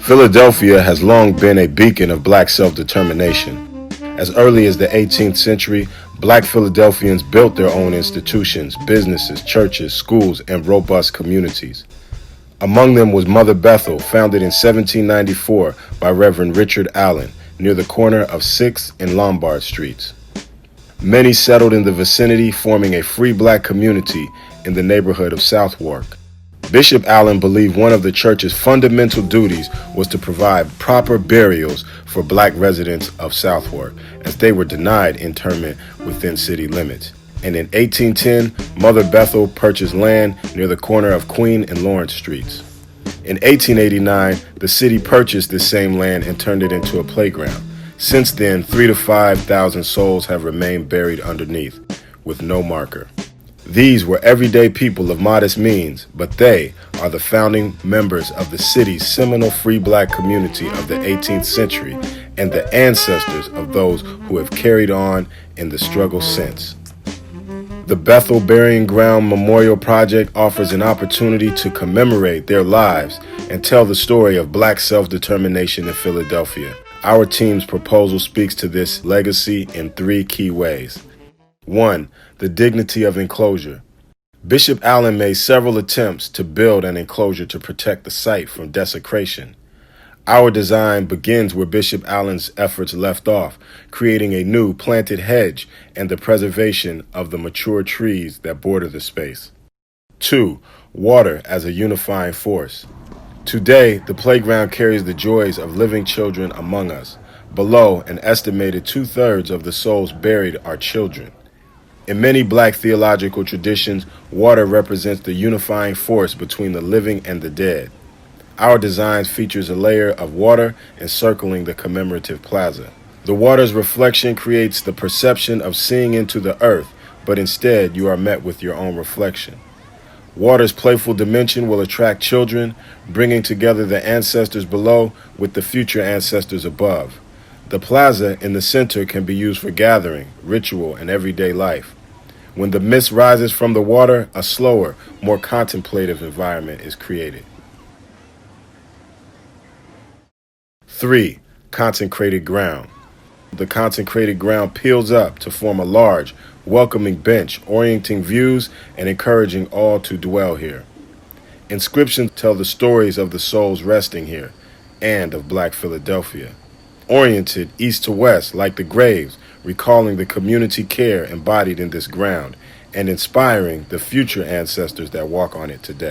Philadelphia has long been a beacon of black self-determination. As early as the 18th century, black Philadelphians built their own institutions, businesses, churches, schools, and robust communities. Among them was Mother Bethel, founded in 1794 by Reverend Richard Allen, near the corner of 6th and Lombard Streets. Many settled in the vicinity, forming a free black community in the neighborhood of Southwark. Bishop Allen believed one of the church's fundamental duties was to provide proper burials for black residents of Southwark, as they were denied interment within city limits. And in 1810, Mother Bethel purchased land near the corner of Queen and Lawrence Streets. In 1889, the city purchased this same land and turned it into a playground. Since then, 3,000 to 5,000 souls have remained buried underneath, with no marker. These were everyday people of modest means, but they are the founding members of the city's seminal free black community of the 18th century and the ancestors of those who have carried on in the struggle since. The Bethel Burying Ground Memorial Project offers an opportunity to commemorate their lives and tell the story of black self-determination in Philadelphia. Our team's proposal speaks to this legacy in 3 key ways. 1. The dignity of enclosure. Bishop Allen made several attempts to build an enclosure to protect the site from desecration. Our design begins where Bishop Allen's efforts left off, creating a new planted hedge and the preservation of the mature trees that border the space. 2. Water as a unifying force. Today, the playground carries the joys of living children among us. Below, an estimated 2/3 of the souls buried are children. In many black theological traditions, water represents the unifying force between the living and the dead. Our design features a layer of water encircling the commemorative plaza. The water's reflection creates the perception of seeing into the earth, but instead you are met with your own reflection. Water's playful dimension will attract children, bringing together the ancestors below with the future ancestors above. The plaza in the center can be used for gathering, ritual, and everyday life. When the mist rises from the water, a slower, more contemplative environment is created. 3. Consecrated ground. The consecrated ground peels up to form a large, welcoming bench, orienting views and encouraging all to dwell here. Inscriptions tell the stories of the souls resting here and of Black Philadelphia. Oriented east to west like the graves, recalling the community care embodied in this ground and inspiring the future ancestors that walk on it today.